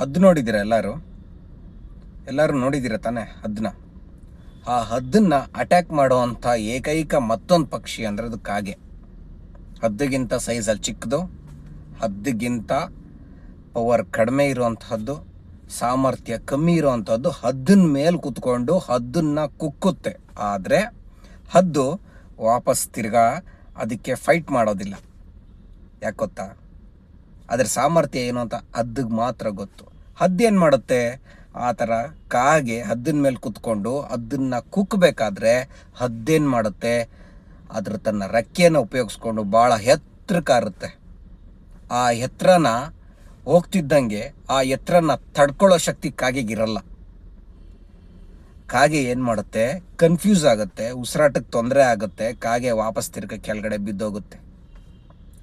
ಹದ್ದು ನೋಡಿದ್ದೀರ ಎಲ್ಲರೂ ನೋಡಿದ್ದೀರ ತಾನೆ ಹದ್ದನ್ನ. ಆ ಹದ್ದನ್ನ ಅಟ್ಯಾಕ್ ಮಾಡುವಂಥ ಏಕೈಕ ಮತ್ತೊಂದು ಪಕ್ಷಿ ಅಂದರೆ ಅದು ಕಾಗೆ. ಹದ್ದಿಗಿಂತ ಸೈಜಲ್ಲಿ ಚಿಕ್ಕದು, ಹದ್ದಿಗಿಂತ ಪವರ್ ಕಡಿಮೆ ಇರುವಂತಹದ್ದು, ಸಾಮರ್ಥ್ಯ ಕಮ್ಮಿ ಇರುವಂಥದ್ದು ಹದ್ದಿನ ಮೇಲೆ ಕೂತ್ಕೊಂಡು ಹದ್ದನ್ನ ಕುಕ್ಕುತ್ತೆ. ಆದರೆ ಹದ್ದು ವಾಪಸ್ ತಿರ್ಗಾ ಅದಕ್ಕೆ ಫೈಟ್ ಮಾಡೋದಿಲ್ಲ. ಯಾಕೆ ಗೊತ್ತಾ? ಅದ್ರ ಸಾಮರ್ಥ್ಯ ಏನು ಅಂತ ಹದ್ದಿಗೆ ಮಾತ್ರ ಗೊತ್ತು. ಹದ್ದು ಏನು ಮಾಡುತ್ತೆ? ಆ ಥರ ಕಾಗೆ ಹದ್ದಿನ ಮೇಲೆ ಕೂತ್ಕೊಂಡು ಅದನ್ನ ಕುಕ್ಕಬೇಕಾದ್ರೆ ಹದ್ದೇನು ಮಾಡುತ್ತೆ? ಅದ್ರ ತನ್ನ ರೆಕ್ಕೆಯನ್ನು ಉಪಯೋಗಿಸ್ಕೊಂಡು ಭಾಳ ಎತ್ತರಕ್ಕಾರುತ್ತೆ. ಆ ಎತ್ತರನ ಹೋಗ್ತಿದ್ದಂಗೆ ಆ ಎತ್ತರನ ತಡ್ಕೊಳ್ಳೋ ಶಕ್ತಿ ಕಾಗೆಗಿರಲ್ಲ. ಕಾಗೆ ಏನು ಮಾಡುತ್ತೆ? ಕನ್ಫ್ಯೂಸ್ ಆಗುತ್ತೆ, ಉಸಿರಾಟಕ್ಕೆ ತೊಂದರೆ ಆಗುತ್ತೆ, ಕಾಗೆ ವಾಪಸ್ ತಿರ್ಗ ಕೆಳಗಡೆ ಬಿದ್ದೋಗುತ್ತೆ.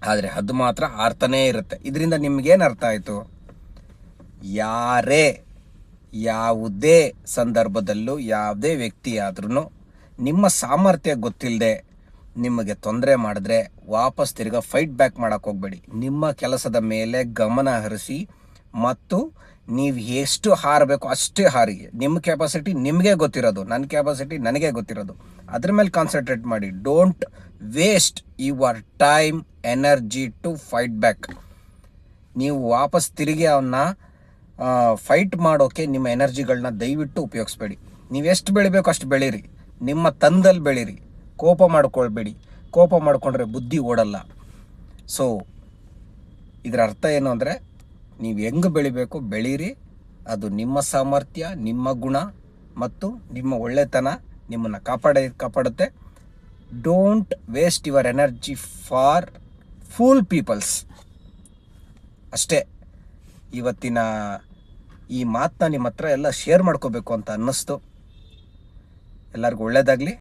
ಆದರೆ ಹದ್ದು ಮಾತ್ರ ಆರ್ತಾನೇ ಇರುತ್ತೆ. ಇದರಿಂದ ನಿಮ್ಗೇನು ಅರ್ಥ ಆಯಿತು? ಯಾವುದೇ ಸಂದರ್ಭದಲ್ಲೂ ಯಾವುದೇ ವ್ಯಕ್ತಿ ಆದ್ರೂ ನಿಮ್ಮ ಸಾಮರ್ಥ್ಯ ಗೊತ್ತಿಲ್ಲದೆ ನಿಮಗೆ ತೊಂದರೆ ಮಾಡಿದ್ರೆ ವಾಪಸ್ ತಿರ್ಗಾ ಫೈಟ್ ಬ್ಯಾಕ್ ಮಾಡೋಕ್ಕೆ ಹೋಗಬೇಡಿ. ನಿಮ್ಮ ಕೆಲಸದ ಮೇಲೆ ಗಮನ ಹರಿಸಿ ಮತ್ತು ನೀವು ಎಷ್ಟು ಹಾರಬೇಕು ಅಷ್ಟೇ ಹಾರಿ. ನಿಮ್ಮ ಕೆಪಾಸಿಟಿ ನಿಮಗೆ ಗೊತ್ತಿರೋದು, ನನ್ನ ಕೆಪಾಸಿಟಿ ನನಗೆ ಗೊತ್ತಿರೋದು. ಅದ್ರ ಮೇಲೆ ಕಾನ್ಸಂಟ್ರೇಟ್ ಮಾಡಿ. Don't waste your time, energy to fight back. ನೀವು ವಾಪಸ್ ತಿರುಗಿ ಅವನ್ನ ಫೈಟ್ ಮಾಡೋಕ್ಕೆ ನಿಮ್ಮ ಎನರ್ಜಿಗಳನ್ನ ದಯವಿಟ್ಟು ಉಪಯೋಗಿಸ್ಬೇಡಿ. ನೀವೆಷ್ಟು ಬೆಳಿಬೇಕು ಅಷ್ಟು ಬೆಳೀರಿ, ನಿಮ್ಮ ತಂದಲ್ಲಿ ಬೆಳೀರಿ. ಕೋಪ ಮಾಡ್ಕೊಳ್ಬೇಡಿ. ಕೋಪ ಮಾಡಿಕೊಂಡ್ರೆ ಬುದ್ಧಿ ಓಡಲ್ಲ. ಸೊ ಇದರ ಅರ್ಥ ಏನು ಅಂದರೆ, ನೀವು ಹೆಂಗೆ ಬೆಳಿಬೇಕು ಬೆಳೀರಿ. ಅದು ನಿಮ್ಮ ಸಾಮರ್ಥ್ಯ, ನಿಮ್ಮ ಗುಣ ಮತ್ತು ನಿಮ್ಮ ಒಳ್ಳೆತನ ನಿಮ್ಮನ್ನು ಕಾಪಾಡುತ್ತೆ. Don't waste your energy for fool peoples. ಅಷ್ಟೇ ಇವತ್ತಿನ ಈ ಮಾತನ್ನ ನಿಮ್ಮ ಹತ್ರ ಎಲ್ಲ ಶೇರ್ ಮಾಡ್ಕೋಬೇಕು ಅಂತ ಅನ್ನಿಸ್ತು. ಎಲ್ಲರಿಗೂ ಒಳ್ಳೆಯದಾಗಲಿ.